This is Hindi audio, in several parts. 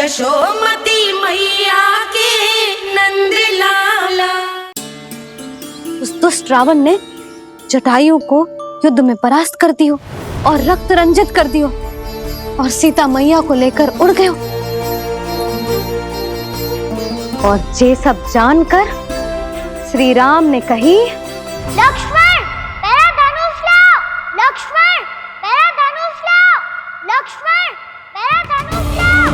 यशोमती मैया के नंद लाला। उस दुष्ट रावण ने जटायु को युद्ध में परास्त कर दियो और रक्त रंजित कर दियो और सीता मैया को लेकर उड़ गयो। और ये सब जानकर श्री राम ने कही, लक्ष्मण मेरा धनुष लाओ, लक्ष्मण मेरा धनुष लाओ, लक्ष्मण मेरा धनुष लाओ।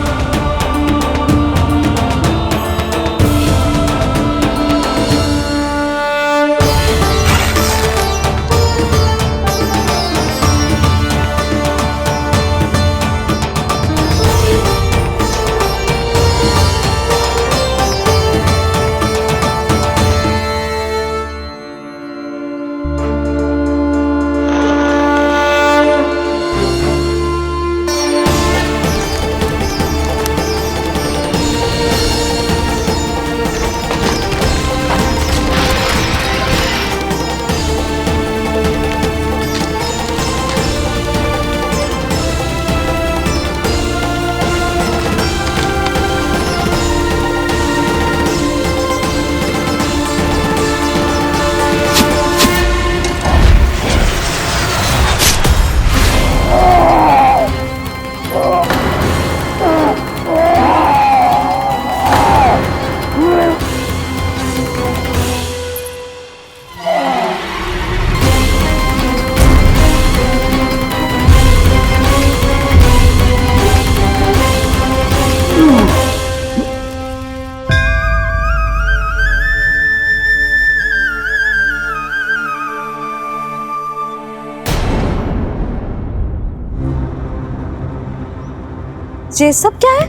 ये सब क्या है?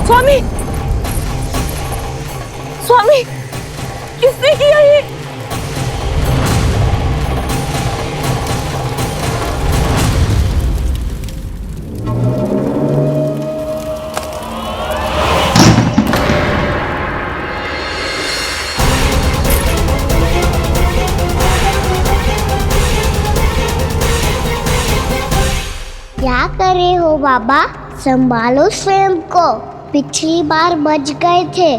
स्वामी, स्वामी, किसने किया ये? क्या कर रहे हो बाबा? संभालो स्वयं को। पिछली बार बच गए थे,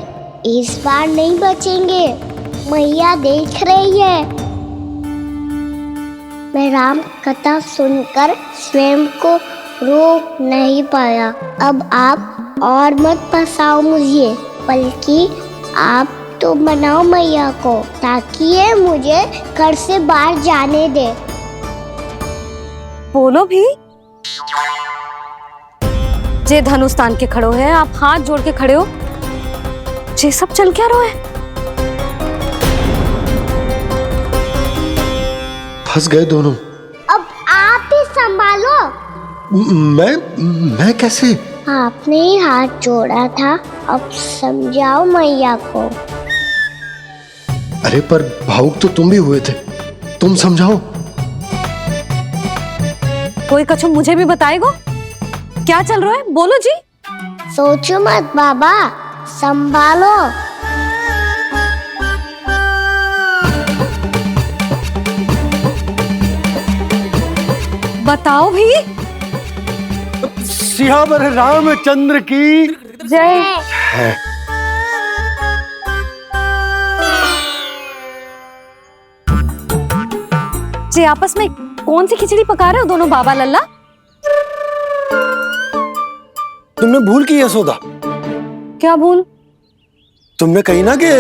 इस बार नहीं बचेंगे। मैया देख रही है। मैं राम कथा सुनकर स्वयं को रोक नहीं पाया। अब आप और मत फंसाओ मुझे, बल्कि आप तो मनाओ मैया को, ताकि ये मुझे घर से बाहर जाने दे। बोलो भी। जे धनुष तान के खड़ो है, आप हाथ जोड़ के खड़े हो। ये सब चल क्या रहा है? फंस गए दोनों। अब आप ही संभालो। मैं कैसे? आपने ही हाथ जोड़ा था, अब समझाओ मैया को। अरे पर भावुक तो तुम भी हुए थे, तुम समझाओ। कोई कछु मुझे भी बताएगो? क्या चल रहा है? बोलो जी। सोचो मत बाबा, संभालो। बताओ भी। सियावर रामचंद्र की जय। है। जी आपस में कौन सी खिचड़ी पका रहे हो दोनों बाबा लल्ला? तुमने भूल की यशोदा? क्या भूल? तुमने कही ना कि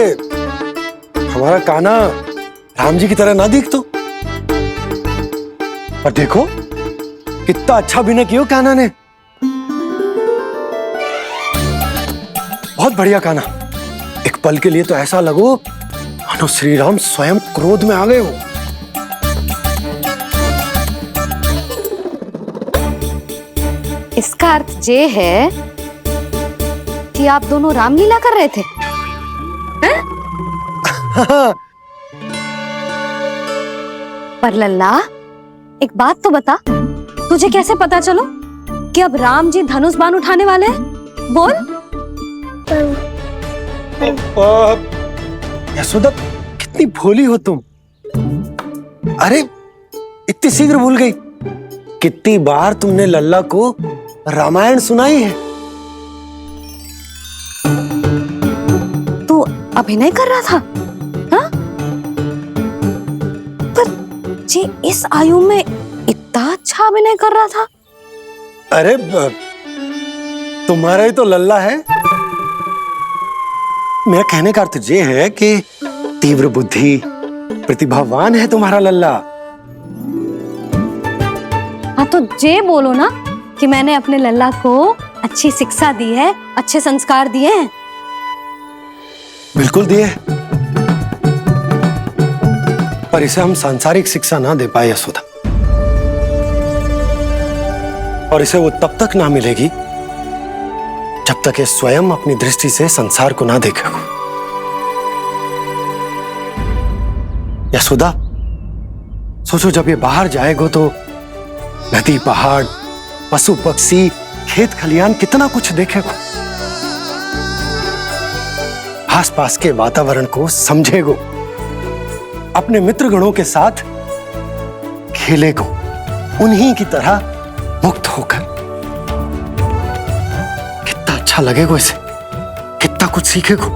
हमारा कान्हा राम जी की तरह ना दिख तो। पर देखो कितना अच्छा अभिनय किया कान्हा ने। बहुत बढ़िया कान्हा। एक पल के लिए तो ऐसा लगो मानो श्री राम स्वयं क्रोध में आ गए हो। इसका अर्थ ये है कि आप दोनों रामलीला कर रहे थे, हैं? पर लल्ला एक बात तो बता, तुझे कैसे पता चलो कि अब राम जी धनुष बाण उठाने वाले हैं? बोल। यशोदा, कितनी भोली हो तुम। अरे इतनी शीघ्र भूल गई। कितनी बार तुमने लल्ला को रामायण सुनाई है। तू अभिनय कर रहा था? हाँ? पर जी इस आयु में इतना अच्छा अभिनय कर रहा था। अरे तुम्हारा ही तो लल्ला है। मेरा कहने का अर्थ ये है कि तीव्र बुद्धि, प्रतिभावान है तुम्हारा लल्ला। हाँ तो जे बोलो ना कि मैंने अपने लल्ला को अच्छी शिक्षा दी है, अच्छे संस्कार दिए हैं। बिल्कुल दिए, पर इसे हम सांसारिक शिक्षा ना दे पाए यशोदा। और इसे वो तब तक ना मिलेगी जब तक ये स्वयं अपनी दृष्टि से संसार को ना देखेगा। यशोदा, सोचो जब ये बाहर जाएगा तो नदी, पहाड़, पशु पक्षी, खेत खलियान कितना कुछ देखेगा। आसपास के वातावरण को समझेगो, अपने मित्रगणों के साथ खेलेगो, उन्हीं की तरह मुक्त होकर। कितना अच्छा लगेगा इसे, कितना कुछ सीखेगो।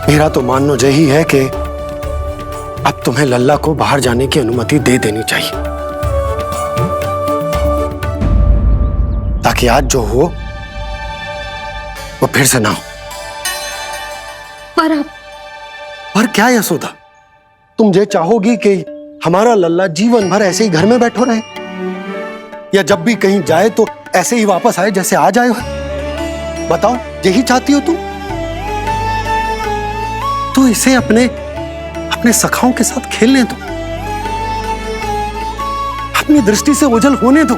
मेरा तो मानना यही है कि अब तुम्हें लल्ला को बाहर जाने की अनुमति दे देनी चाहिए, ताकि आज जो हो वो फिर से ना हो। पर क्या यशोदा, तुम ये चाहोगी कि हमारा लल्ला जीवन भर ऐसे ही घर में बैठो रहे, या जब भी कहीं जाए तो ऐसे ही वापस आए जैसे आज आए हो? बताओ, यही चाहती हो तुम? तो इसे अपने सखाओं के साथ खेलने दो, अपनी दृष्टि से ओझल होने दो,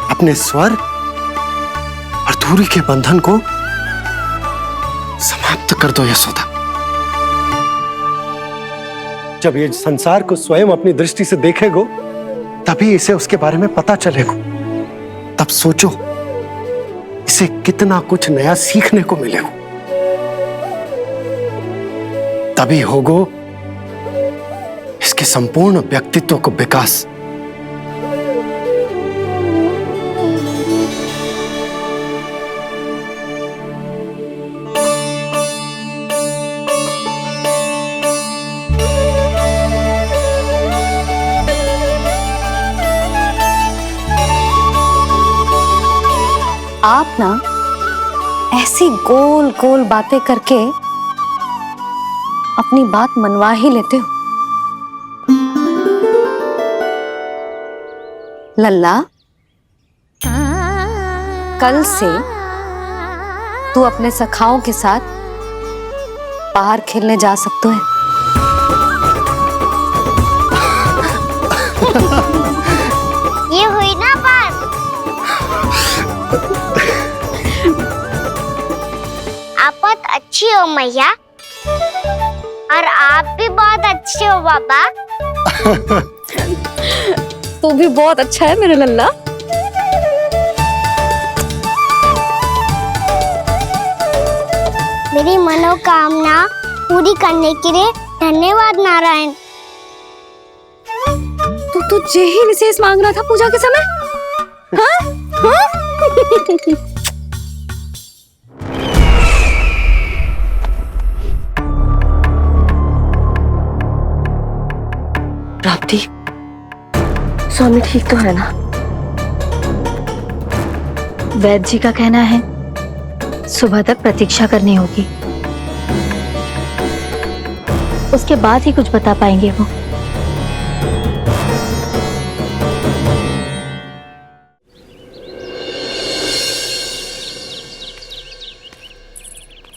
अपने स्वर और दूरी के बंधन को समाप्त कर दो यशोदा। जब ये संसार को स्वयं अपनी दृष्टि से देखेगो, तभी इसे उसके बारे में पता चलेगा। तब सोचो इसे कितना कुछ नया सीखने को मिलेगा। तभी होगो इसके संपूर्ण व्यक्तित्व को विकास। आप ना ऐसी गोल गोल बातें करके अपनी बात मनवा ही लेते हो। लल्ला, कल से तू अपने सखाओं के साथ बाहर खेलने जा सकते हैं। ये हुई ना बात। आप बहुत अच्छी हो मैया, और आप भी बहुत अच्छे हो पापा। तू भी बहुत अच्छा है मेरे लल्ला। मेरी मनोकामना पूरी करने के लिए धन्यवाद नारायण। तो तू जे ही विशेष मांग रहा था पूजा के समय? हाँ? हाँ? प्राप्ति, स्वामी ठीक तो है ना? वैद्य जी का कहना है सुबह तक प्रतीक्षा करनी होगी, उसके बाद ही कुछ बता पाएंगे वो।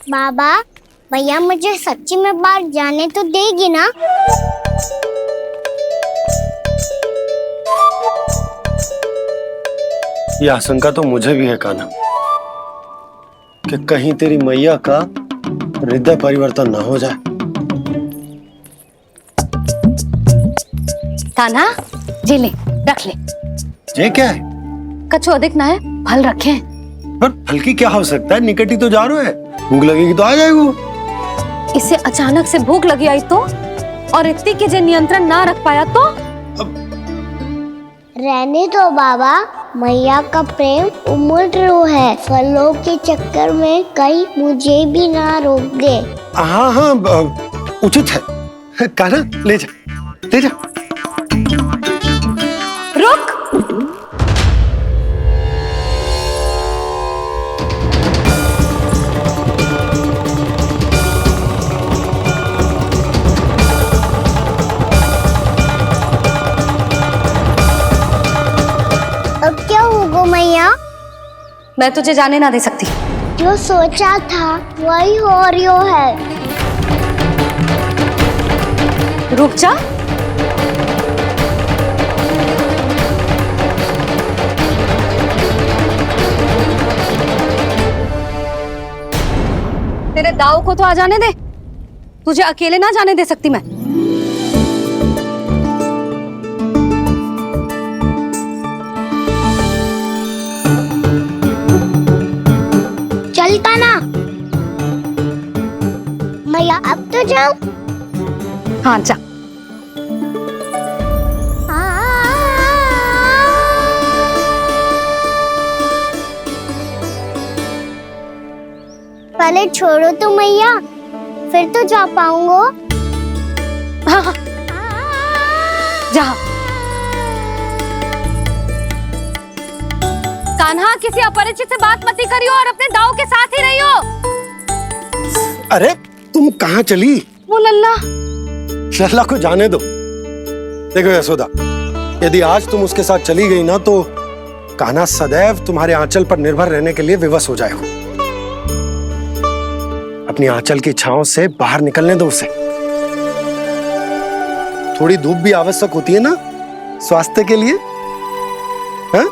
बाबा, भैया मुझे सच्ची में बाहर जाने तो देगी ना? ये आशंका तो मुझे भी है कान्हा, कि कहीं तेरी मैया का हृदय परिवर्तन ना हो जाए। कान्हा जी ले, रख ले। ये क्या है? कछु अधिक ना है, फल रखे हैं। पर फल की क्या हो सकता है, निकट ही तो जा रहे है, भूख लगेगी तो आ जाएगा वो। इसे अचानक से भूख लगी आई तो, और इतनी की जे नियंत्रण ना रख पाया तो? रहने दो बाबा, मैया का प्रेम उमड़ है, फलों के चक्कर में कहीं मुझे भी ना रोक दे। हाँ हाँ उचित है। कान्हा ले जा, ले जा। रुक। अब क्या होगा मैया? मैं तुझे जाने ना दे सकती। जो सोचा था वही हो रही है। रुक जा। तेरे दाव को तो आ जाने दे, तुझे अकेले ना जाने दे सकती मैं। चल कान्हा, मैया अब तो जाओ। हाँ जा। पहले छोड़ो तो मैया, फिर तो जा पाऊंगा। हाँ हाँ जा। कान्हा, किसी अपरिचित से बात मत करियो और अपने दाव के साथ ही रहियो। अरे तुम कहाँ चली? वो लल्ला। लल्ला को जाने दो। देखो यशोदा, यदि आज तुम उसके साथ चली गई ना तो कान्हा सदैव तुम्हारे आंचल पर निर्भर रहने के लिए विवश हो जाएगा। अपनी आंचल की छांव से बाहर निकलने दो उसे। थोड़ी धूप भी आवश्यक होती है ना स्वास्थ्य के लिए, हाँ?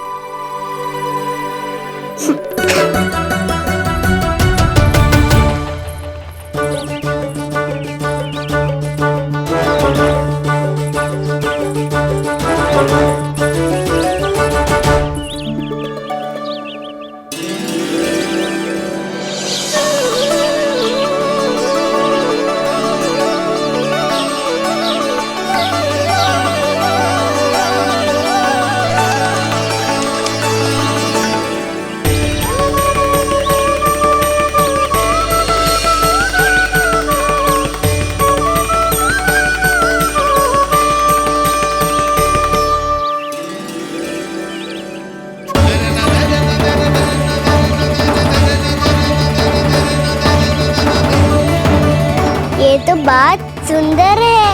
ये तो बात सुंदर है।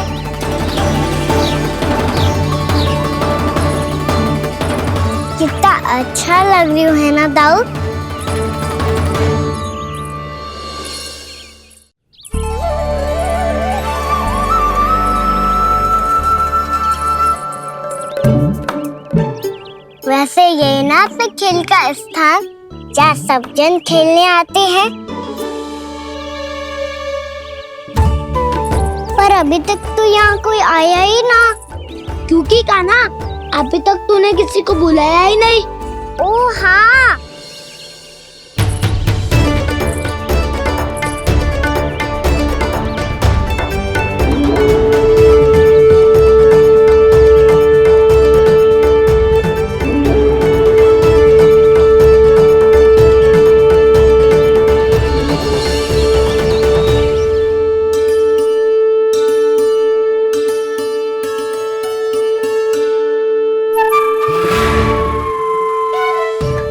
कितना अच्छा लग रही है ना दाऊ? वैसे ये ना अपने खेल का स्थान जहाँ सब जन खेलने आते हैं, पर अभी तक तो यहाँ कोई आया ही ना। क्योंकि कान्हा, अभी तक तूने किसी को बुलाया ही नहीं। ओह हाँ,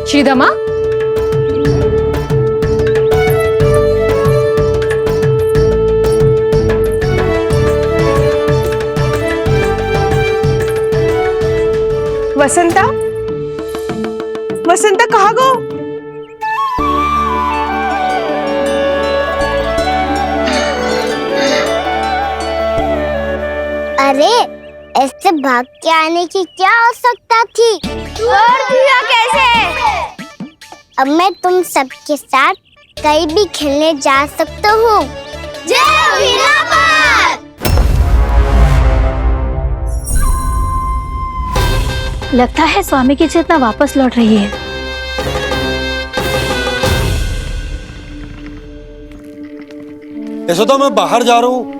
श्रीदमा, वसंता, वसंता कहाँ गो? अरे ऐसे भाग के आने की क्या आवश्यकता थी? छोड़ दिया कैसे? अब मैं तुम सबके साथ कहीं भी खेलने जा सकता हूँ। जय वीरापाल! लगता है स्वामी की चेतना वापस लौट रही है। यशोदा, मैं बाहर जा रहा हूँ।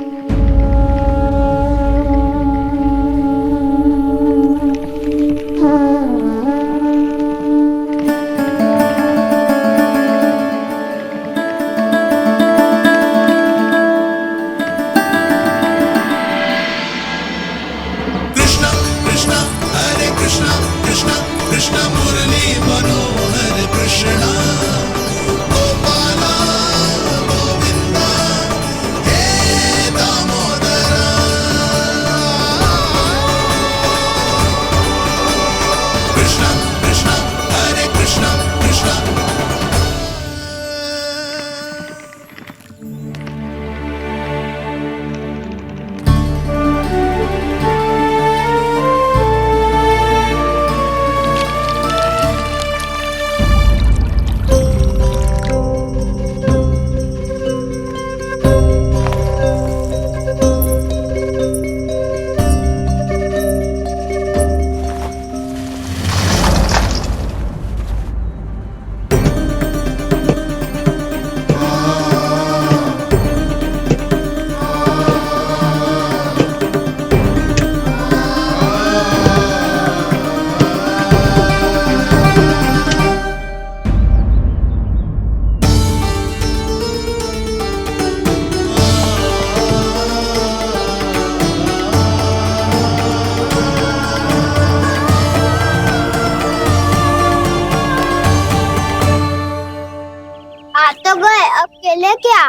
तो गए, अब खेले क्या?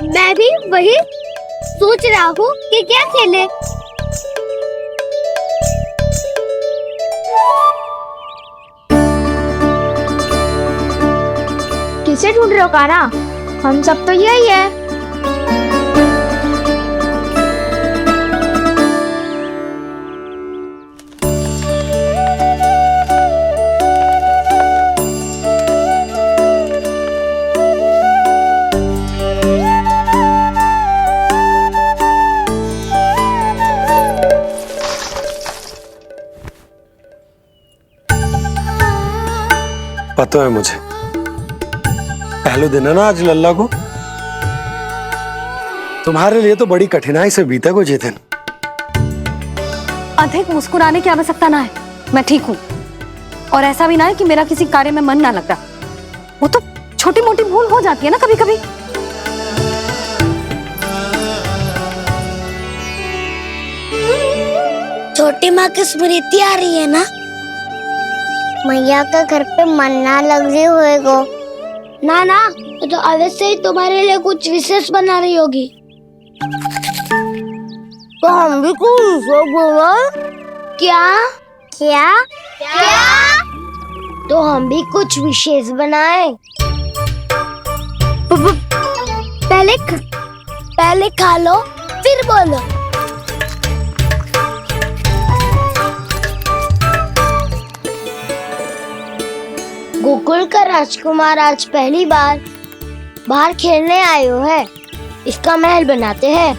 मैं भी वही सोच रहा हूँ कि क्या खेले। किसे ढूंढ रहे हो काना? हम सब तो यही है। पता है मुझे, पहले दिन है ना आज लल्ला को। तुम्हारे लिए तो बड़ी कठिनाई से बीता को चेतन। अधिक मुस्कुराने की आवश्यकता ना है, मैं ठीक हूँ। और ऐसा भी ना है कि मेरा किसी कार्य में मन ना लगता। वो तो छोटी मोटी भूल हो जाती है ना कभी कभी। छोटी माँ की स्मृति आ रही है ना? मैया का घर पे मन ना लग रही होएगो। ना ना, तो अवश्य ही तुम्हारे लिए कुछ विशेष बना रही होगी। तो हम भी कुछ बोलो। क्या क्या क्या? तो हम भी कुछ विशेष बनाए। पहले खा लो फिर बोलो। गोकुल का राजकुमार आज पहली बार बाहर खेलने आए हो है। इसका महल बनाते हैं।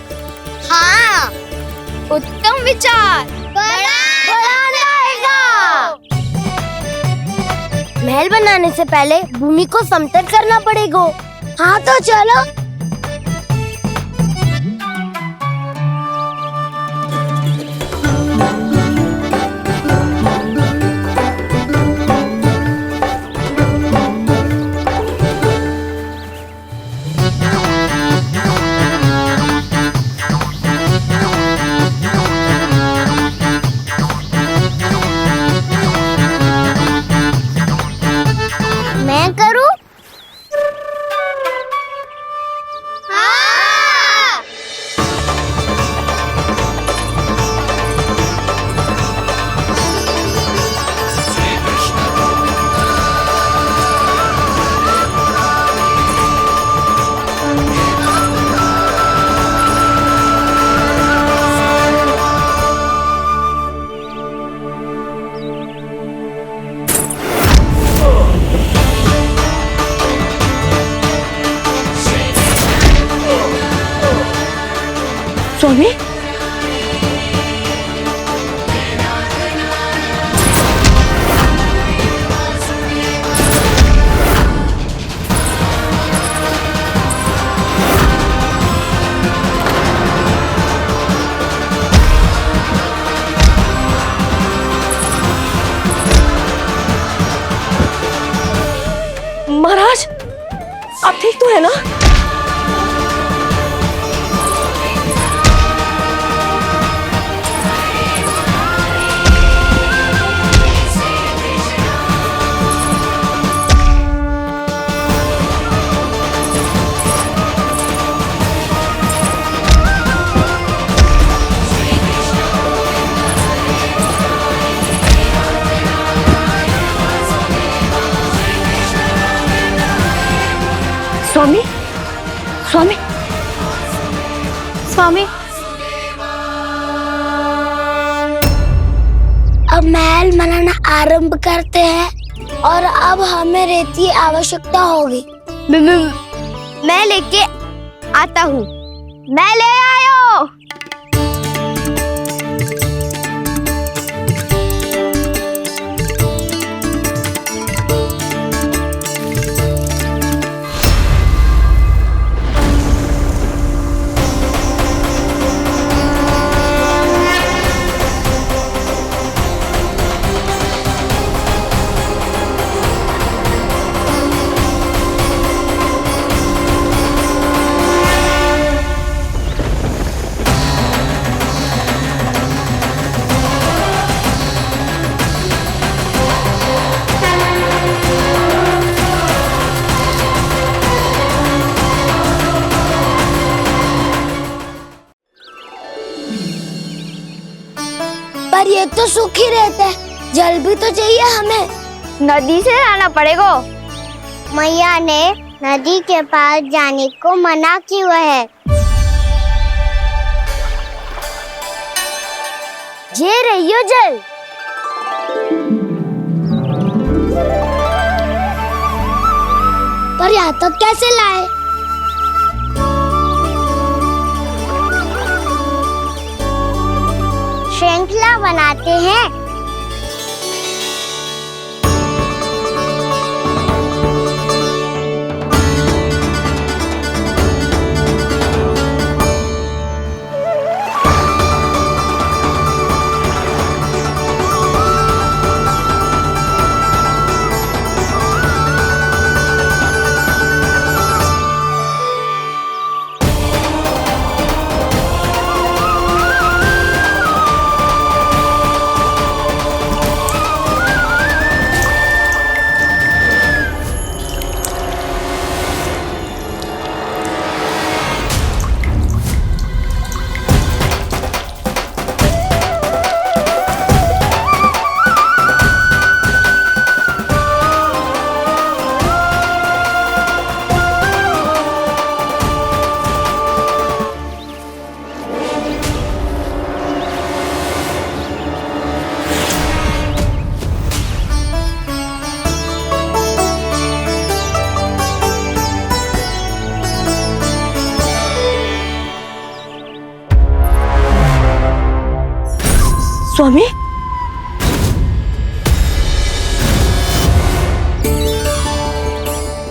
हाँ, उत्तम विचार। बड़ा रहेगा। महल बनाने से पहले भूमि को समतल करना पड़ेगा। हाँ तो चलो। मैं करूं? हाँ। स्वामी, है ना? स्वामी, स्वामी, स्वामी। अब महल बनाना आरंभ करते हैं और अब हमें रेत की आवश्यकता होगी। मैं लेके आता हूँ। मैं ले आयो। पर ये तो सूखी रहता है, जल भी तो चाहिए हमें। नदी से लाना पड़ेगा। मैया ने नदी के पास जाने को मना किया है। ये रहियो जल। पर यहाँ तक कैसे लाए? श्रृंखला बनाते हैं। स्वामी,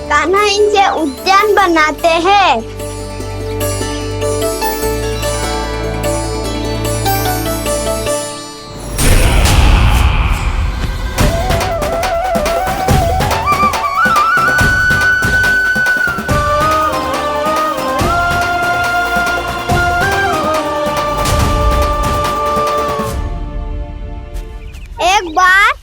कान्हा इनसे उद्यान बनाते हैं। एक बार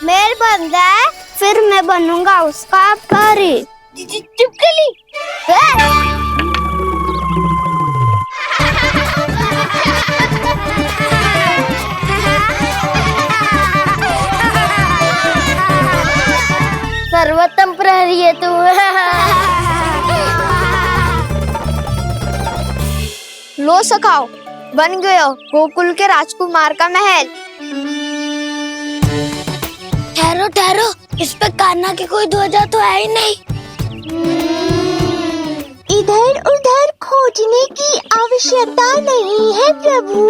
मेल बन जाए फिर मैं बनूंगा उसका परी। चुपकली। सर्वोत्तम प्रहरी है तू। लो सखाओ, बन गयो गोकुल के राजकुमार का महल। ठहरो ठहरो, इस पे कान्हा की कोई ध्वजा तो है ही नहीं। इधर उधर खोजने की आवश्यकता नहीं है प्रभु,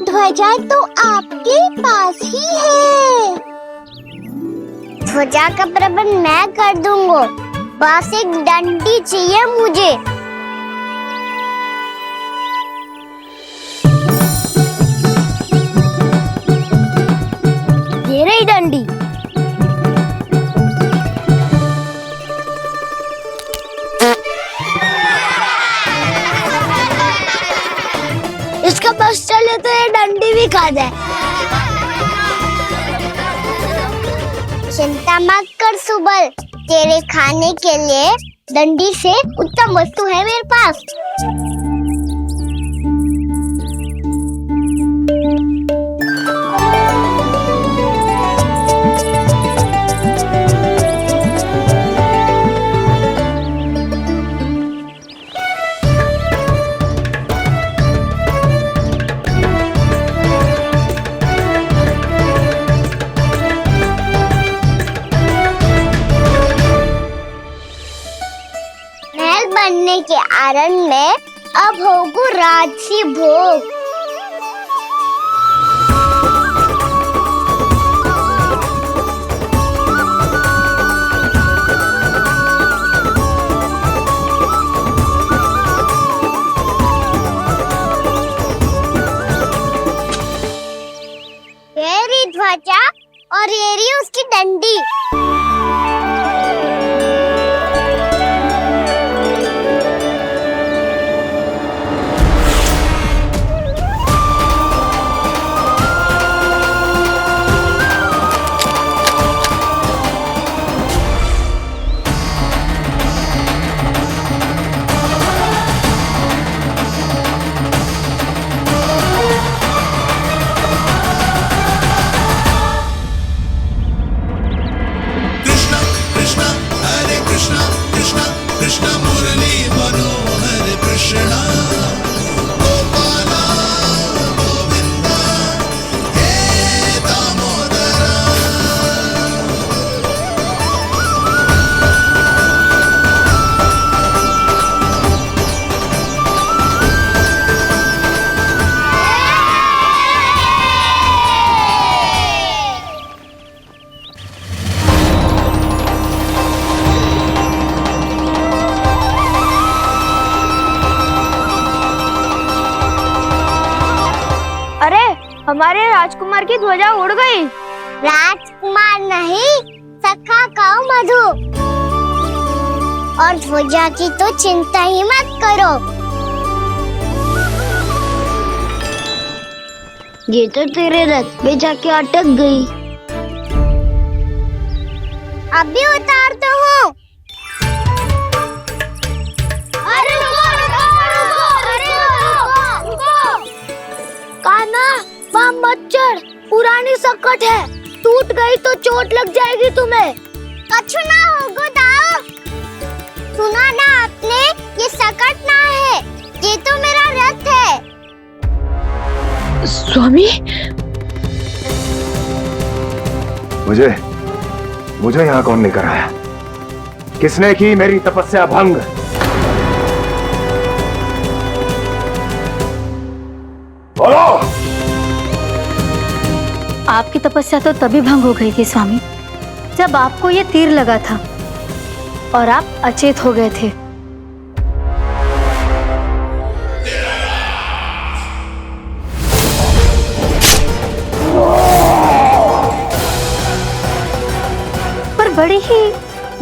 ध्वजा तो आपके पास ही है। ध्वजा का प्रबंध मैं कर दूंगा, बस एक डंडी चाहिए मुझे। ये रही डंडी। दिखा दे। चिंता मत कर सुबल, तेरे खाने के लिए डंडी से उत्तम वस्तु है मेरे पास। महल बनने के आनंद में अब होगू राजसी भोग। ये रही ध्वजा और ये रही उसकी डंडी। हमारे राजकुमार की ध्वजा उड़ गई। राजकुमार नहीं, सखा कहो मधु। और ध्वजा की तो चिंता ही मत करो। ये तो तेरे रथ पे जाके अटक गई। अभी उतारता हूँ। अरे कान्हा, वहाँ मत चढ़, पुरानी सकट है, टूट गई तो चोट लग जाएगी तुम्हें। कछु ना होगा दाऊ। सुना ना आपने, ये सकट ना है, ये तो मेरा रथ है। स्वामी, मुझे यहाँ कौन लेकर आया? किसने की मेरी तपस्या भंग? बोलो। आपकी तपस्या तो तभी भंग हो गई थी स्वामी, जब आपको ये तीर लगा था और आप अचेत हो गए थे। पर बड़ी ही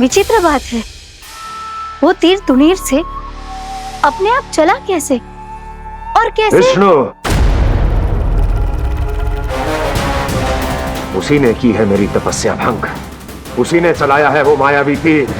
विचित्र बात है, वो तीर तुनीर से अपने आप चला कैसे और कैसे? विष्णु, उसी ने की है मेरी तपस्या भंग, उसी ने चलाया है वो मायावी तीर।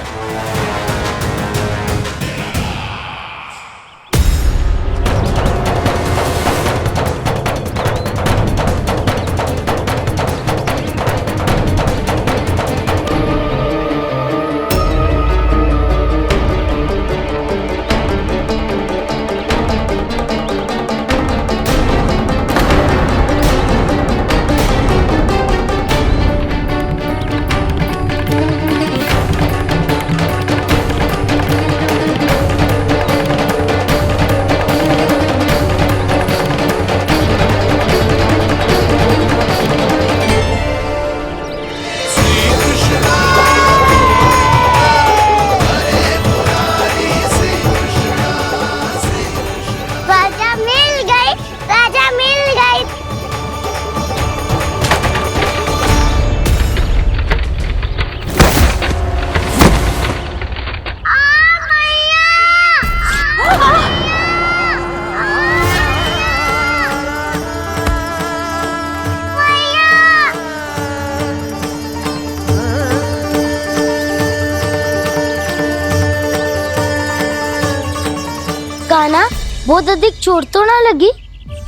बहुत अधिक चोट तो ना लगी?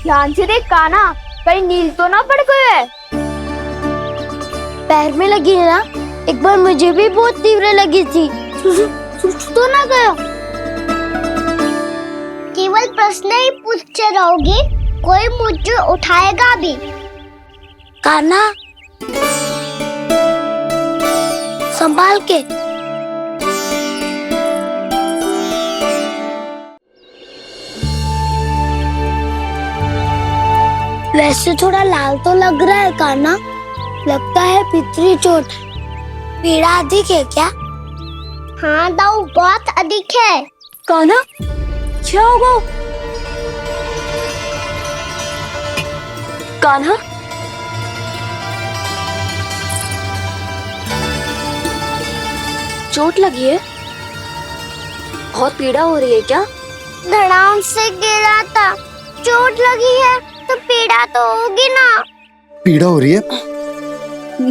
ध्यान से देख कान्हा, कहीं नील तो ना पड़ गए है। पैर में लगी है ना? एक बार मुझे भी बहुत तीव्र लगी थी। सूझ तो ना गया? केवल प्रश्न ही पूछते रहोगे, कोई मुझे उठाएगा भी? कान्हा, संभाल के। वैसे थोड़ा लाल तो लग रहा है कान्हा, लगता है पितरी चोट। पीड़ा अधिक है क्या? हाँ दाऊ, बहुत अधिक है। कान्हा, क्या होगा? कान्हा, चोट लगी है? बहुत पीड़ा हो रही है क्या? धड़ाम से गिरा था, चोट लगी है तो पीड़ा तो होगी ना। पीड़ा हो रही है?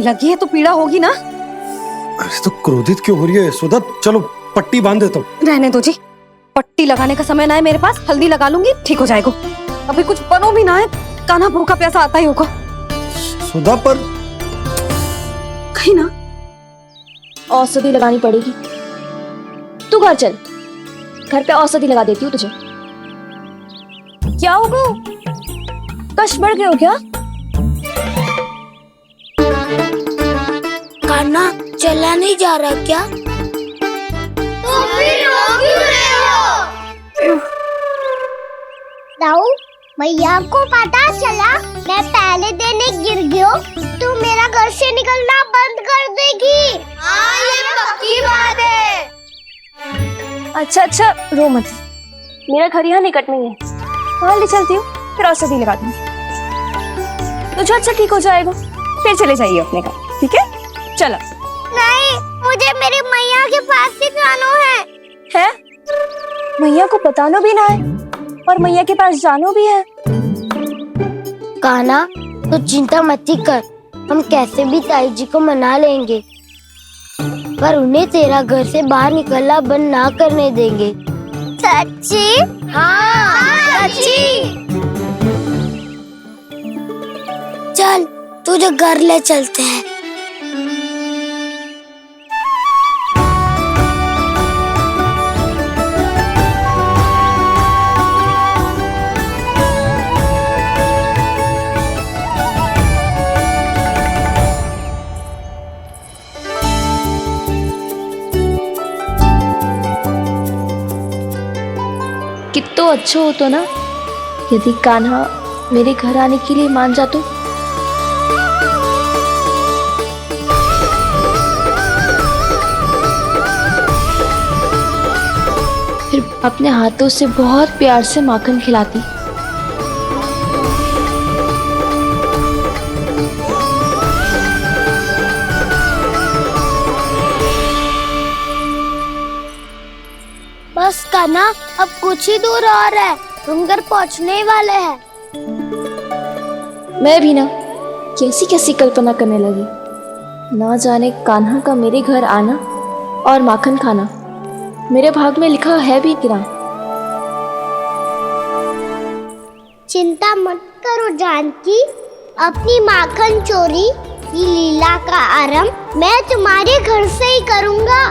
लगी है तो पीड़ा होगी ना। अरे तो क्रोधित क्यों हो रही है यशोदा? चलो पट्टी बांध देता हूँ। रहने दो जी, पट्टी लगाने का समय ना है मेरे पास, हल्दी लगा लूंगी, ठीक हो जाएगा। अभी कुछ बनो भी ना है, कान्हा भूखा प्यासा आता ही होगा। सुधा पर कहीं ना औषधि लगानी पड़ेगी। तू घर चल, घर पे औषधि लगा देती हूँ तुझे। क्या होगा? कष्ट बढ़ गए हो क्या? कान्हा चला नहीं जा रहा क्या? तो फिर रो क्यों रहे हो? दाऊ, भैया को पता चला मैं पहले दिन ही गिर गया तो मेरा घर से निकलना बंद कर देगी। हाँ, ये पक्की बात है। अच्छा, रो मत, मेरा घर यहाँ निकट में है, वहाँ ले चलती हूँ, फिर औषधि लगा दूंगी। तुझे अच्छा ठीक हो जाएगा, फिर चले जाइए अपने घर, ठीक है? चलो। नहीं, मुझे मेरी मैया के पास ही जाना है। मैया को बताना भी ना है और मैया के पास जानो भी है। कान्हा, तो चिंता मत ही कर, हम कैसे भी ताई जी को मना लेंगे, पर उन्हें तेरा घर से बाहर निकलना बंद ना करने देंगे। सच्ची? हाँ, सच्ची। चल, तुझे घर ले चलते हैं। कितना अच्छा हो तो ना यदि कान्हा मेरे घर आने के लिए मान जा तो। फिर अपने हाथों से बहुत प्यार से माखन खिलाती। बस कान्हा, अब कुछ ही दूर और है, हम घर पहुँचने ही वाले हैं। मैं भी ना कैसी कैसी कल्पना करने लगी, ना जाने कान्हा का मेरे घर आना और माखन खाना मेरे भाग में लिखा है भी कि ना। चिंता मत करो जानकी, अपनी माखन चोरी की लीला का आरंभ मैं तुम्हारे घर से ही करूँगा।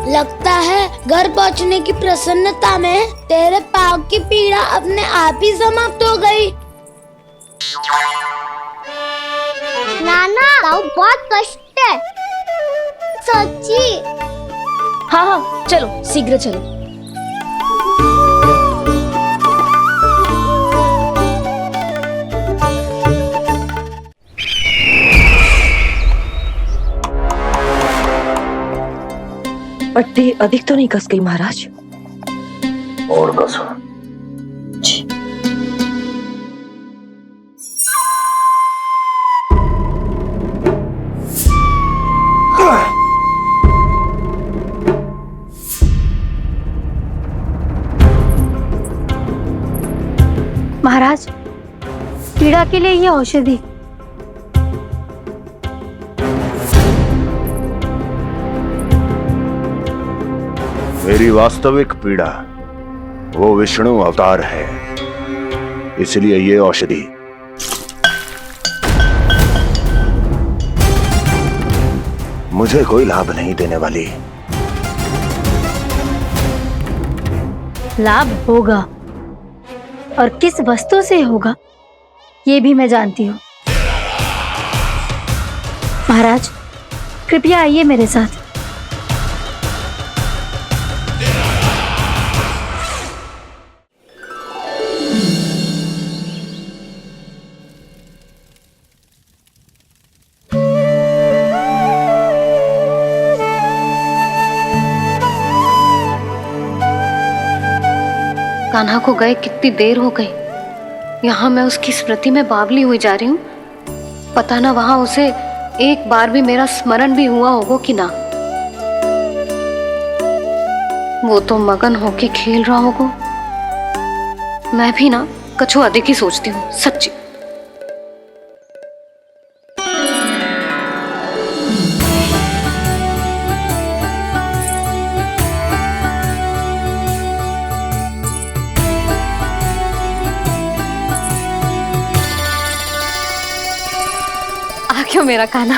लगता है घर पहुंचने की प्रसन्नता में तेरे पाँव की पीड़ा अपने आप ही समाप्त हो गई। नाना, बहुत कष्ट है। सच्ची? हाँ, चलो शीघ्र चलो। पट्टी अधिक तो नहीं कस गई महाराज? और कसो। महाराज, पीड़ा के लिए ये औषधि। मेरी वास्तविक पीड़ा वो विष्णु अवतार है, इसलिए ये औषधि मुझे कोई लाभ नहीं देने वाली। लाभ होगा, और किस वस्तु से होगा ये भी मैं जानती हूँ। महाराज, कृपया आइए मेरे साथ। कान्हा को गए कितनी देर हो गई। यहाँ मैं उसकी स्मृति में बावली हुई जा रही हूँ। पता ना वहां उसे एक बार भी मेरा स्मरण भी हुआ होगा कि ना। वो तो मगन होके खेल रहा होगा। मैं भी ना कछु अधिक ही सोचती हूँ, सच्ची। आ क्यों मेरा कान्हा?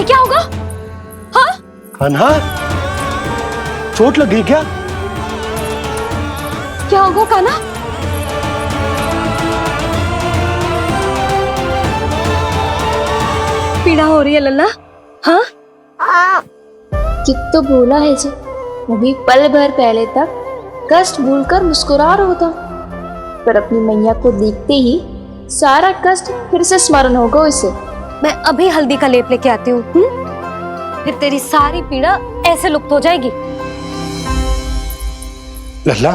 क्या होगा? हाँ? कान्हा, चोट लग गई क्या? क्या होगा कान्हा? पीड़ा हो रही है लल्ला? हाँ? चित्त तो भूला है जी। अभी पल भर पहले तक कष्ट भूलकर मुस्कुरा रहा था, पर अपनी मैया को देखते ही सारा कष्ट फिर से स्मरण होगा उसे। मैं अभी हल्दी का लेप लेके आती हूँ। फिर तेरी सारी पीड़ा ऐसे लुप्त हो जाएगी। लल्ला,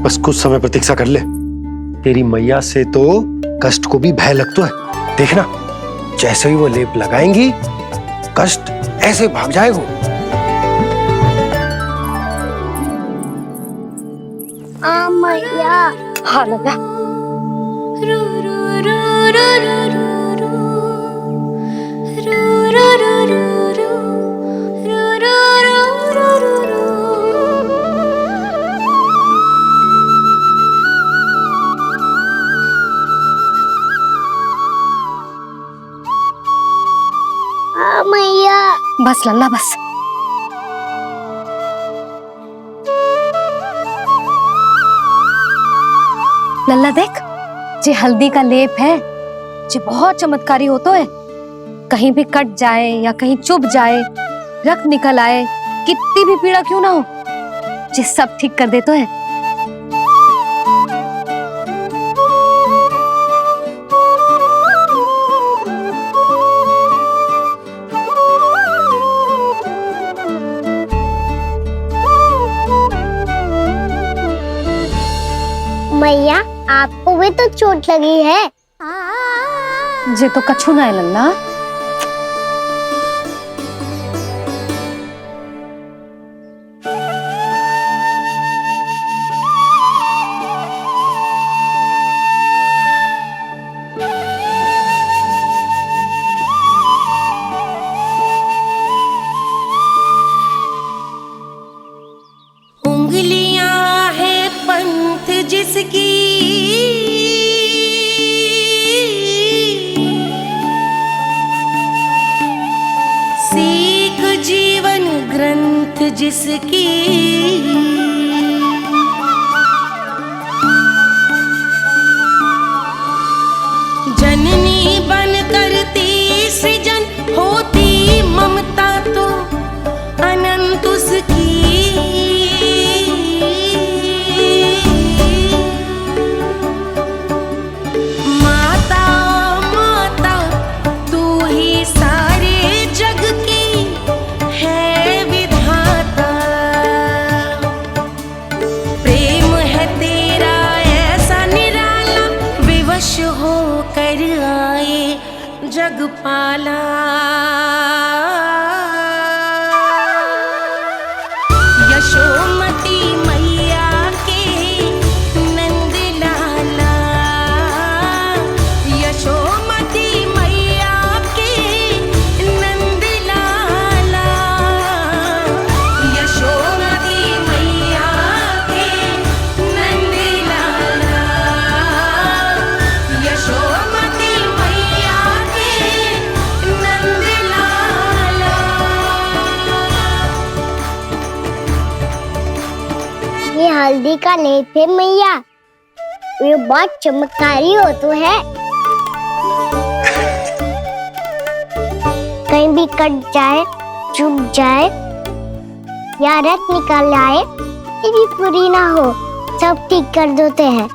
बस कुछ समय प्रतीक्षा कर ले। तेरी मैया से तो कष्ट को भी भय लगता है। देखना, जैसे ही वो लेप लगाएंगी, कष्ट ऐसे भाग जाएगा। मैया। हाँ लल्ला। मैया। बस लल्ला बस। लल्ला देख, जे हल्दी का लेप है, जे बहुत चमत्कारी होता है। कहीं भी कट जाए या कहीं चुभ जाए, रक्त निकल आए, कितनी भी पीड़ा क्यों ना हो, जे सब ठीक कर देता है। मैया, आपको भी तो चोट लगी है। जे तो कछु ना है लल्ला। उंगलियां है पंथ जिसकी, सीख जीवन ग्रंथ जिसकी, जननी बन करती पाला। यशोमती मैया के नंद लाला, यशोमती मैया के नंद लाला, यशोमती मैया के नंद लाला, यशोमती मैया के नंद लाला। ये हल्दी का लेप है मैया, ये बहुत चमत्कारी हो तो है। कहीं भी कट जाए, चुभ जाए या रक्त निकल आए, ये भी पूरी ना हो, सब ठीक कर देते हैं।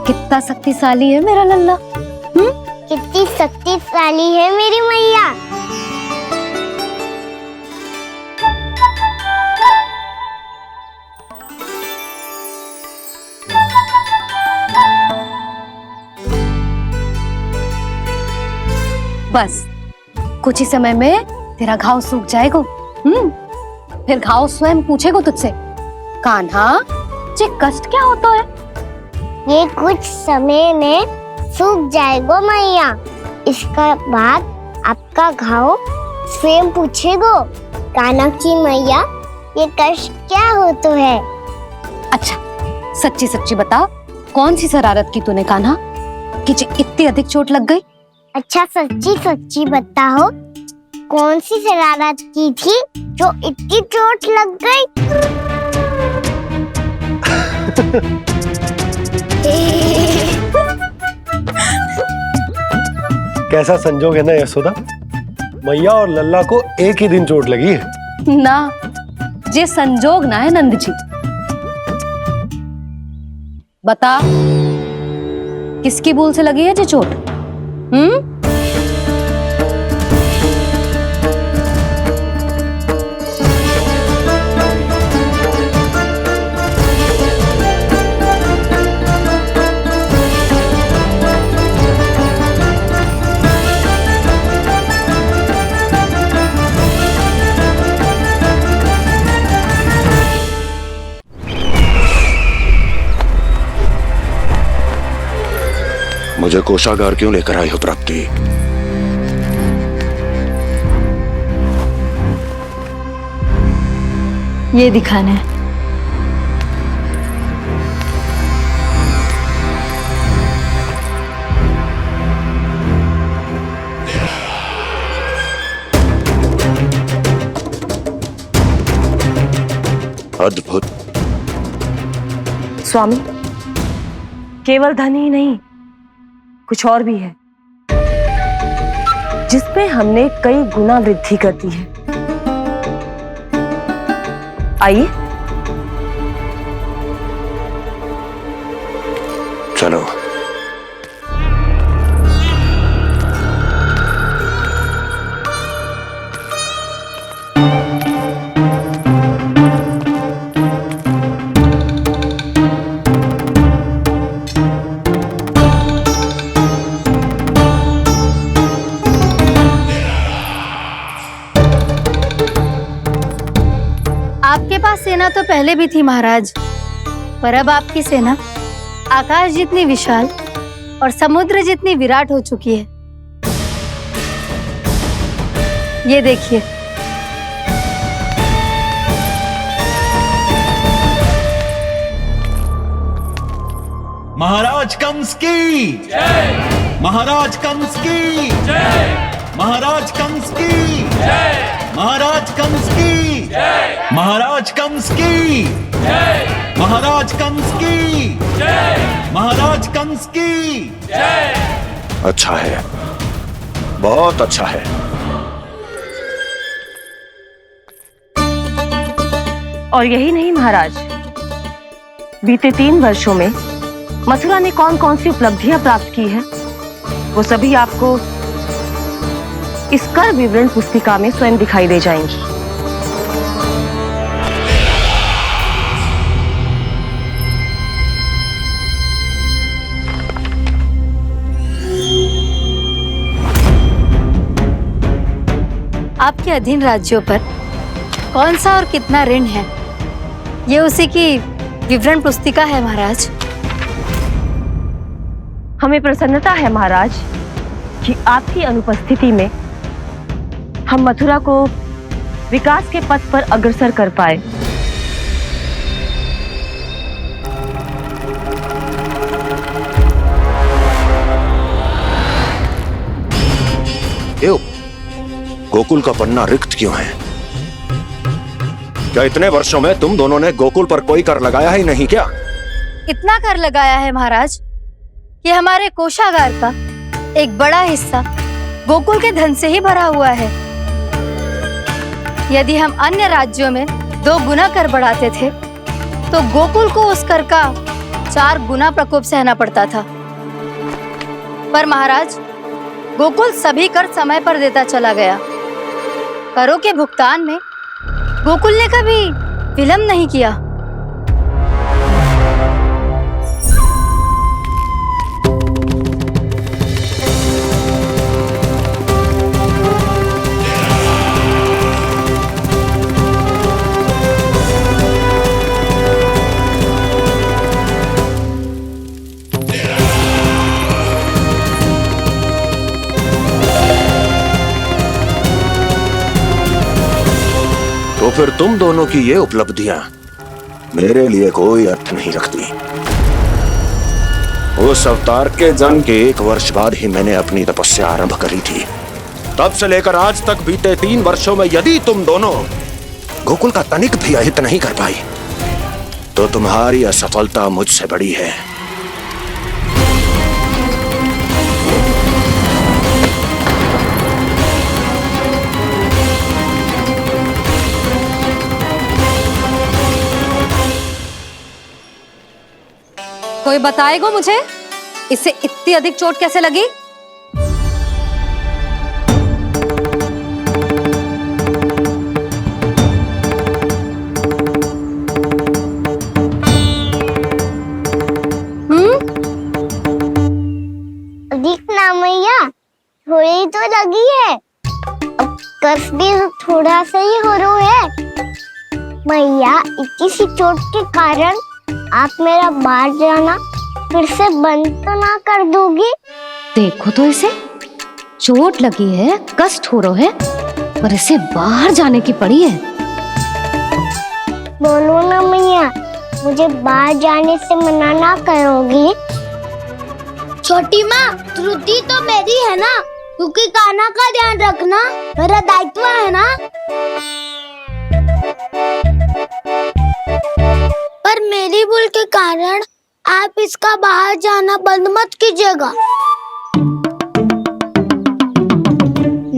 कितना शक्तिशाली है मेरा लल्ला। कितनी शक्तिशाली है मेरी मैया। बस कुछ ही समय में तेरा घाव सूख जाएगा। फिर घाव स्वयं पूछेगा तुझसे, कान्हा ये कष्ट क्या होता है? ये कुछ समय में सूख जाएगा मैया। इसका बाद आपका घाव स्वयं पूछेगो, कान्हा की मैया ये कष्ट क्या हो तो है। अच्छा सच्ची सच्ची बता, कौन सी शरारत की तूने कान्हा कि इतनी अधिक चोट लग गई? अच्छा सच्ची सच्ची बताओ, कौन सी शरारत की थी जो इतनी चोट लग गई? कैसा संजोग है ना यशोदा, मैया और लल्ला को एक ही दिन चोट लगी है। ना ये संजोग ना है नंद जी। बता किसकी भूल से लगी है ये चोट? मुझे कोषागार क्यों लेकर आई हो प्राप्ति? ये दिखाना है। अद्भुत। स्वामी, केवल धन ही नहीं, कुछ और भी है जिसपे हमने कई गुना वृद्धि कर दी है। आइए चलो। आपके पास सेना तो पहले भी थी महाराज, पर अब आपकी सेना आकाश जितनी विशाल और समुद्र जितनी विराट हो चुकी है। ये देखिए। महाराज कंस की जय, महाराज कंस की जय, महाराज कंस की जय, महाराज कंस की जय, महाराज कंस की जय, महाराज कंस की जय, महाराज कंस की जय। अच्छा है, बहुत अच्छा है। और यही नहीं महाराज, बीते 3 वर्षों में मथुरा ने कौन कौन सी उपलब्धियां प्राप्त की है, वो सभी आपको इस कर विवरण पुस्तिका में स्वयं दिखाई दे जाएंगी। आपके अधीन राज्यों पर कौन सा और कितना ऋण है, ये उसी की विवरण पुस्तिका है महाराज। हमें प्रसन्नता है महाराज कि आपकी अनुपस्थिति में हम मथुरा को विकास के पथ पर अग्रसर कर पाए। क्यों? गोकुल का पन्ना रिक्त क्यों है? क्या इतने वर्षों में तुम दोनों ने गोकुल पर कोई कर लगाया ही नहीं क्या? इतना कर लगाया है महाराज कि हमारे कोषागार का एक बड़ा हिस्सा गोकुल के धन से ही भरा हुआ है। यदि हम अन्य राज्यों में 2 गुना कर बढ़ाते थे तो गोकुल को उस कर का 4 गुना प्रकोप सहना पड़ता था। पर महाराज, गोकुल सभी कर समय पर देता चला गया। करों के भुगतान में गोकुल ने कभी विलंब नहीं किया। तो फिर तुम दोनों की ये उपलब्धियां मेरे लिए कोई अर्थ नहीं रखती। उस अवतार के जन्म के 1 वर्ष बाद ही मैंने अपनी तपस्या आरंभ करी थी। तब से लेकर आज तक बीते 3 वर्षों में यदि तुम दोनों गोकुल का तनिक भी अहित नहीं कर पाई तो तुम्हारी असफलता मुझसे बड़ी है। कोई बताएगा मुझे इसे इतनी अधिक चोट कैसे लगी? अधिक ना मैया, थोड़ी तो लगी है। अब कस भी थोड़ा सा ही हो रहा है। मैया, इतनी सी चोट के कारण आप मेरा बाहर जाना फिर से बंद तो ना कर दोगी? देखो तो इसे, चोट लगी है, कष्ट हो रहा है, पर इसे बाहर जाने की पड़ी है। बोलो ना मैया, मुझे बाहर जाने से मना ना करोगी? छोटी माँ, त्रुटि तो मेरी है ना, क्योंकि कान्हा का ध्यान रखना मेरा दायित्व है ना। पर मेरी भूल के कारण आप इसका बाहर जाना बंद मत कीजिएगा।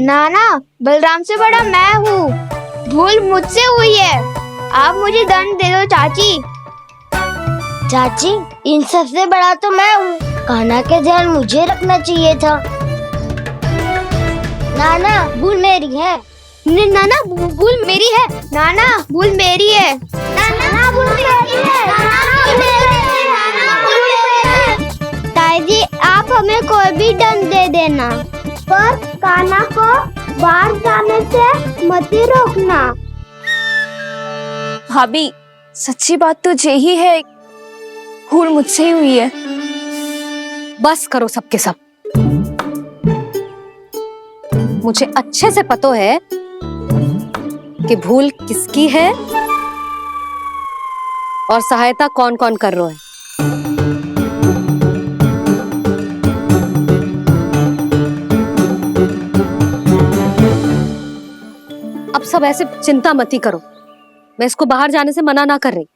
नाना, बलराम से बड़ा मैं हूँ, भूल मुझसे हुई है, आप मुझे दंड दे दो चाची। चाची, इन सबसे बड़ा तो मैं हूँ, कान्हा के ध्यान मुझे रखना चाहिए था। नाना, भूल मेरी है। नाना, भूल मेरी है। नाना, भूल मेरी है। नाना, भूल मेरी है। नाना, भूल मेरी है। नाना, भूल मेरी है। ताई जी, आप हमें कोई भी दंड दे देना, पर कान्हा को बाहर जाने से मत ही रोकना। भाभी, सच्ची बात तो यही है, भूल मुझसे ही हुई है। बस करो सबके सब। मुझे अच्छे से पता है कि भूल किसकी है और सहायता कौन कौन कर रहा है। अब सब ऐसे चिंता मत ही करो, मैं इसको बाहर जाने से मना ना कर रही।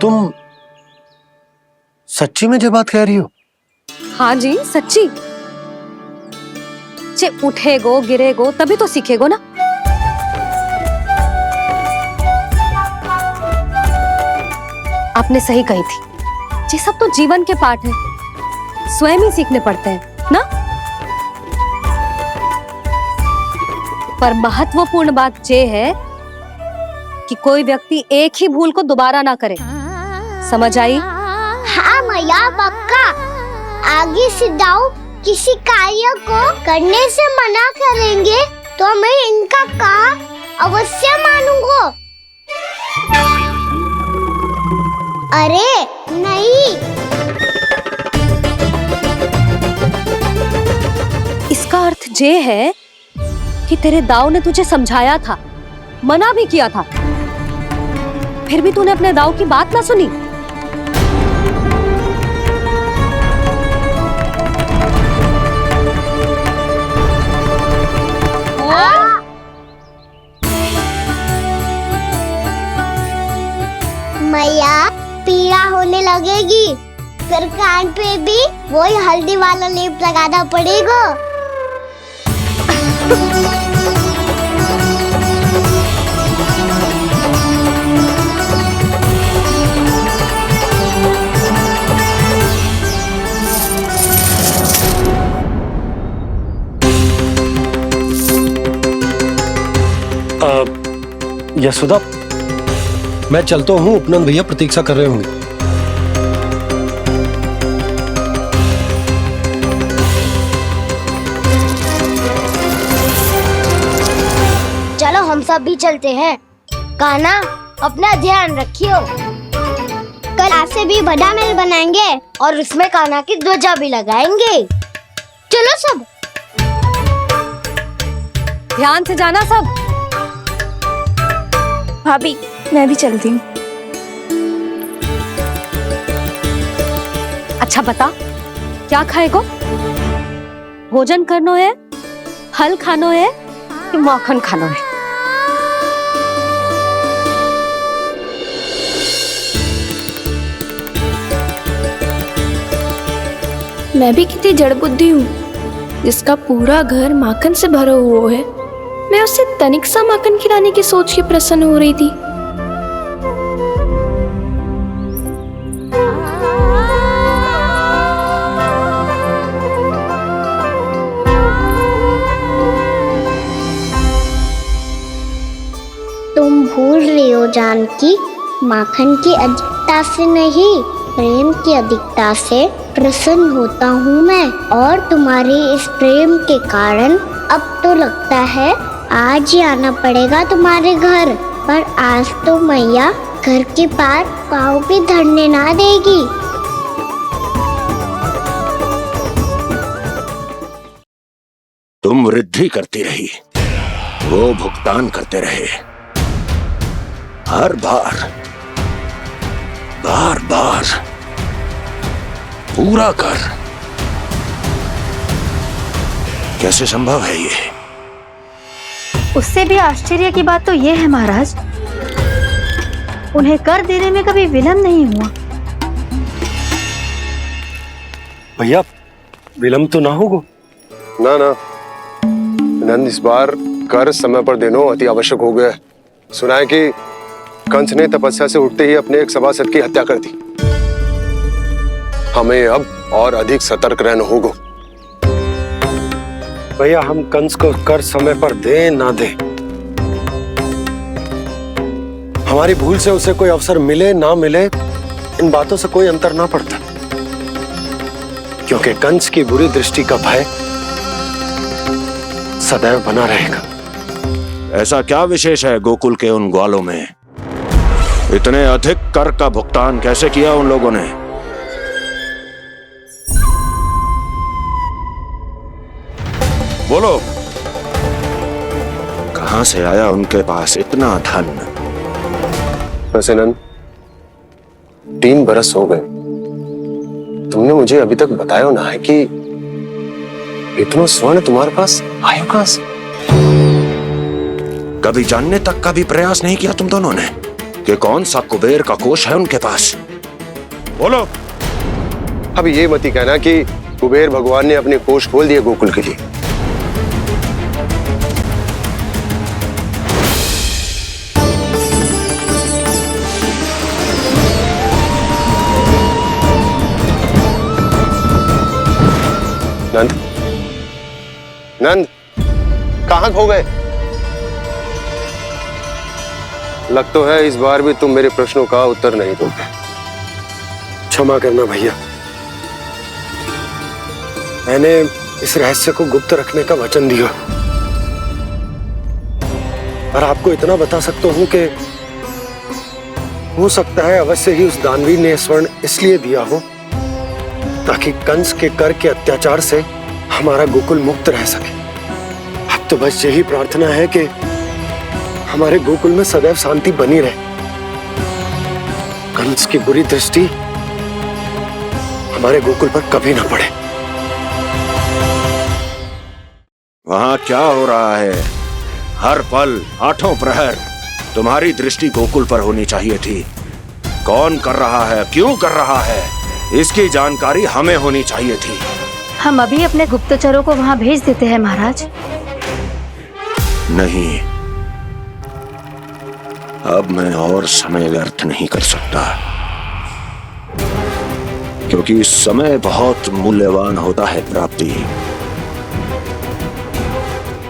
तुम सच्ची में ये बात कह रही हो? हाँ जी, सच्ची। जे उठेगो गिरेगो तभी तो सीखेगो ना। आपने सही कही थी, ये सब तो जीवन के पाठ है, स्वयं ही सीखने पड़ते हैं ना। पर महत्वपूर्ण बात ये है कि कोई व्यक्ति एक ही भूल को दोबारा ना करे। समझ आई? हाँ मैया पक्का। आगे से दाऊ किसी कार्य को करने से मना करेंगे तो मैं इनका कहा अवश्य मानूंगा। अरे नहीं। इसका अर्थ ये है कि तेरे दाऊ ने तुझे समझाया था, मना भी किया था, फिर भी तूने अपने दाऊ की बात ना सुनी। मैया पीड़ा होने लगेगी, फिर कान पे भी वही हल्दी वाला लेप लगाना पड़ेगा। यशोदा, मैं चलता हूँ, उपनंद भैया प्रतीक्षा कर रहे होंगे। चलो हम सब भी चलते हैं। कान्हा अपना ध्यान रखियो। कल आज से भी बड़ा महल बनाएंगे और उसमें कान्हा की ध्वजा भी लगाएंगे। चलो सब। ध्यान से जाना सब। भाभी मैं भी चलती हूँ। अच्छा बता, क्या खाएगो? भोजन करनो है, फल खानो है कि माखन खानो है? मैं भी कितनी जड़ बुद्धि हूँ जिसका पूरा घर माखन से भरा हुआ है। मैं उससे तनिक सा माखन खिलाने की सोच के प्रसन्न हो रही थी। तुम भूल रही हो जानकी, माखन की अधिकता से नहीं, प्रेम की अधिकता से प्रसन्न होता हूँ मैं। और तुम्हारे इस प्रेम के कारण अब तो लगता है आज ही आना पड़ेगा तुम्हारे घर। पर आज तो मैया घर के पार पाँव भी धरने ना देगी। तुम वृद्धि करती रही, वो भुगतान करते रहे। हर बार बार बार पूरा कर। कैसे संभव है ये? उससे भी आश्चर्य की बात तो ये है महाराज, उन्हें कर देने में कभी विलंब नहीं हुआ। भैया विलंब तो ना होगा? ना ना नंद, इस बार कर समय पर देना अति आवश्यक हो गया है। सुना है कि कंस ने तपस्या से उठते ही अपने एक सभासद की हत्या कर दी। हमें अब और अधिक सतर्क रहना होगा। भैया हम कंस को कर समय पर दे ना दे, हमारी भूल से उसे कोई अवसर मिले ना मिले, इन बातों से कोई अंतर ना पड़ता। क्योंकि कंस की बुरी दृष्टि का भय सदैव बना रहेगा। ऐसा क्या विशेष है गोकुल के उन ग्वालों में? इतने अधिक कर का भुगतान कैसे किया उन लोगों ने? बोलो, कहां से आया उनके पास इतना धन? वैसे नंद, 3 बरस हो गए, तुमने मुझे अभी तक बताया ना है कि इतना स्वर्ण तुम्हारे पास आया कहां से? कभी जानने तक का भी प्रयास नहीं किया तुम दोनों ने कि कौन सा कुबेर का कोष है उनके पास? बोलो। अब ये मत ही कहना कि कुबेर भगवान ने अपने कोष खोल दिए गोकुल के लिए। नंद, नंद, कहां खो गए? लग तो है इस बार भी तुम मेरे प्रश्नों का उत्तर नहीं दोगे। क्षमा करना भैया, मैंने इस रहस्य को गुप्त रखने का वचन दिया। और आपको इतना बता सकता हूं कि हो सकता है अवश्य ही उस दानवीर ने स्वर्ण इसलिए दिया हो ताकि कंस के कर के अत्याचार से हमारा गोकुल मुक्त रह सके। अब तो बस यही प्रार्थना है कि हमारे गोकुल में सदैव शांति बनी रहे, कंस की बुरी दृष्टि हमारे गोकुल पर कभी ना पड़े। वहां क्या हो रहा है? हर पल आठों प्रहर तुम्हारी दृष्टि गोकुल पर होनी चाहिए थी। कौन कर रहा है, क्यों कर रहा है, इसकी जानकारी हमें होनी चाहिए थी। हम अभी अपने गुप्तचरों को वहां भेज देते हैं महाराज। नहीं, अब मैं और समय व्यर्थ नहीं कर सकता, क्योंकि समय बहुत मूल्यवान होता है प्राप्ति।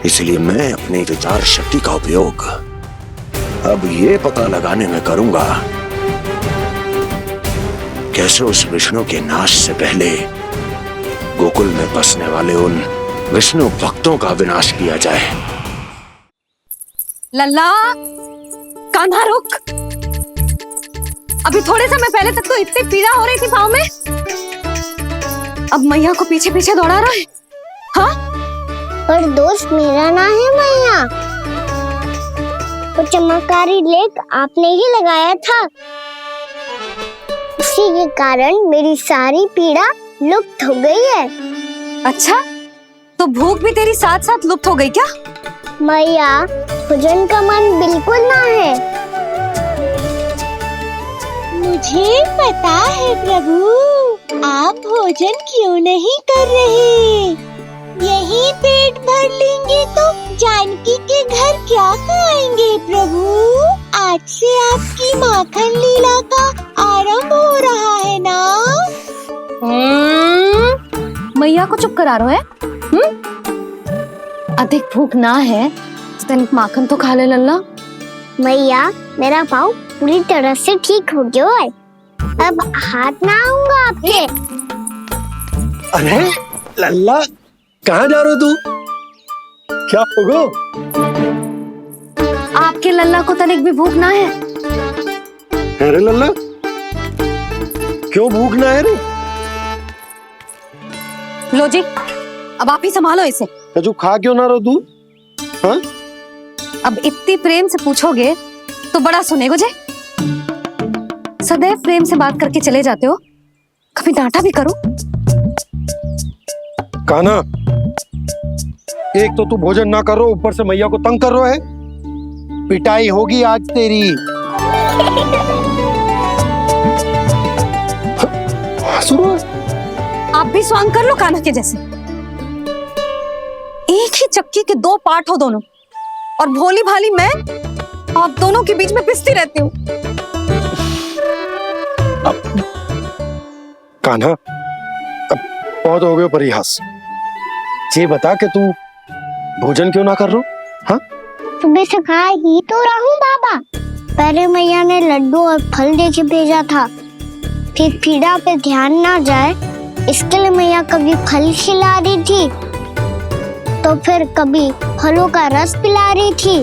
इसलिए मैं अपनी विचार शक्ति का उपयोग अब ये पता लगाने में करूंगा कैसे उस विष्णु के नाश से पहले गोकुल में बसने वाले उन विष्णु भक्तों का विनाश किया जाए। लल्ला, कान्हा रुक। अभी थोड़े समय पहले तक तो इतनी पीड़ा हो रही थी पाँव में, अब मैया को पीछे पीछे दौड़ा रहा है। हाँ, पर दोस्त मेरा ना है मैया, वो चमत्कारी लेख आपने ही लगाया था, उसी के कारण मेरी सारी पीड़ा लुप्त हो गई है। अच्छा, तो भूख भी तेरी साथ साथ लुप्त हो गई क्या? मैया, भोजन का मन बिल्कुल ना है। मुझे पता है प्रभु, आप भोजन क्यों नहीं कर रहे। यही पेट भर लेंगे तो जानकी के घर क्या खाएंगे प्रभु। आज से आपकी माखन लीला का आरंभ हो रहा है ना। मैया को चुप करा रहे है। अधिक भूख ना है तो तनिक माखन तो खा ले लल्ला। मैया, मेरा पाँव पूरी तरह से ठीक हो गया है, अब हाथ ना आऊंगा आपके। अरे लल्ला, कहाँ जा रहे हो तू? क्या होगो? आपके लल्ला को तनिक भी भूख ना है? अरे लल्ला, क्यों भूख ना है रे? लो जी, अब आप ही संभालो इसे। जो खा क्यों ना रहो तू? हाँ? अब इतनी प्रेम से पूछोगे तो बड़ा सुनेगो जे। सदैव प्रेम से बात करके चले जाते हो, कभी डांटा भी करो। कान्हा, एक तो तू भोजन ना कर रहा, ऊपर से मैया को तंग कर रहा है। पिटाई होगी आज तेरी। आप भी स्वांग कर लो कान्हा के जैसे। एक ही चक्की के दो पार्ट हो दोनों, और भोली भाली मैं आप दोनों के बीच में पिसती रहती हूँ। कान्हा, अब बहुत हो गए परिहास। ये बता कि तू भोजन क्यों ना कर रहा? हाँ? सुबह से खा ही तो रहा हूँ बाबा। पहले मैया ने लड्डू और फल दे के भेजा था, फिर पीड़ा पे ध्यान ना जाए इसके लिए मैया कभी फल खिला रही थी तो फिर कभी फलों का रस पिला रही थी।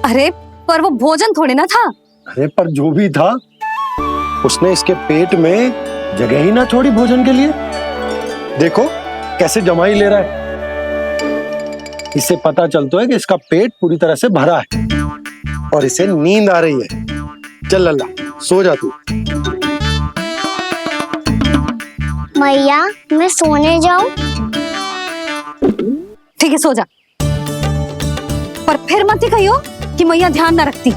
अरे पर वो भोजन थोड़े ना था। अरे पर जो भी था, उसने इसके पेट में जगह ही ना छोड़ी भोजन के लिए। देखो कैसे जमाई ले रहा है। इससे पता चलता है कि इसका पेट पूरी तरह से भरा है और इसे नींद आ रही है। चल लल्ला, सो जा तू। मैया, मैं सोने जाऊं? ठीक है, सो जा, पर फिर मत ही कहियो कि मैया ध्यान ना रखती।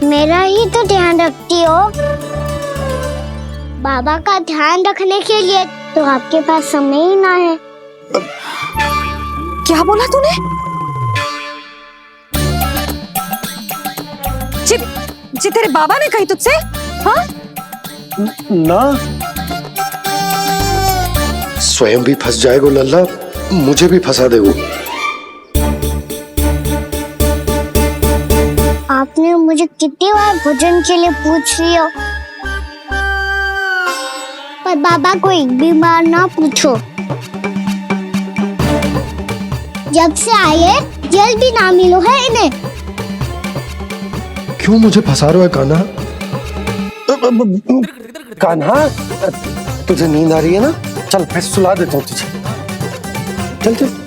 मेरा ही तो ध्यान रखती हो। बाबा का ध्यान रखने के लिए तो आपके पास समय ही ना है। क्या बोला तूने? जी तेरे बाबा ने कही तुझसे? हाँ? ना, स्वयं भी फंस जाएगो लल्ला, मुझे भी फंसा देगो। आपने मुझे कितनी बार भोजन के लिए पूछ लिया, पर बाबा को एक भी बार ना पूछो। जब से आए जल भी ना मिलो है इन्हें। क्यों मुझे फंसा रहे हो कान्हा? कान्हा, तुझे नींद आ रही है ना? चल मैं सुला देता हूँ तुझे। चल चल।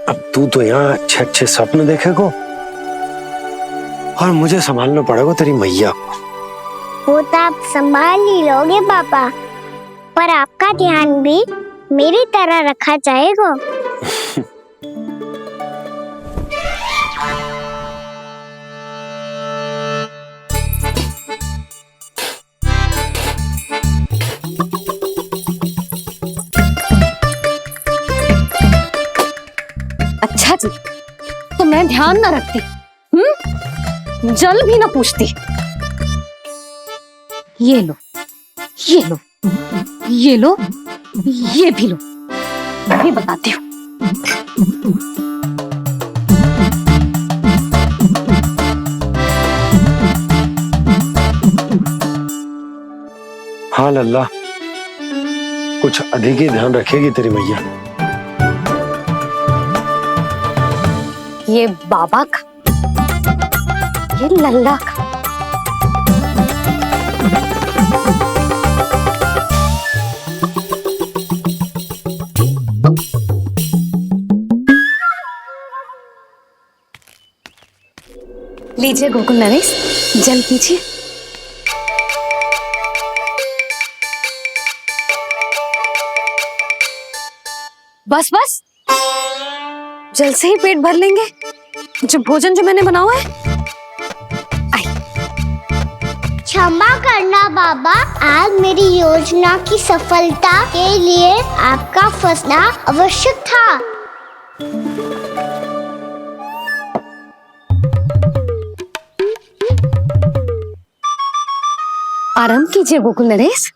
अब तू तो यहाँ अच्छे अच्छे सपने देखेगो और मुझे संभालना पड़ेगा तेरी मैया को। वो तो आप संभाल ही लोगे पापा, पर आपका ध्यान भी मेरी तरह रखा जाएगा। अच्छा जी, तो मैं ध्यान ना रखती, जल भी ना पूछती। ये लो, ये लो, ये लो, ये भी लो, मैं भी बताती हूँ। हाँ लल्ला, कुछ अधिक ही ध्यान रखेगी तेरी मैया। ये बाबा का, ये लल्ला का। लीजिए गोकुल नरेश, जल पीजिए। बस बस, जल से ही पेट भर लेंगे। जो भोजन जो मैंने बनाया है। क्षमा करना बाबा, आज मेरी योजना की सफलता के लिए आपका फंसना आवश्यक था। आराम कीजिए गोकुल नरेश।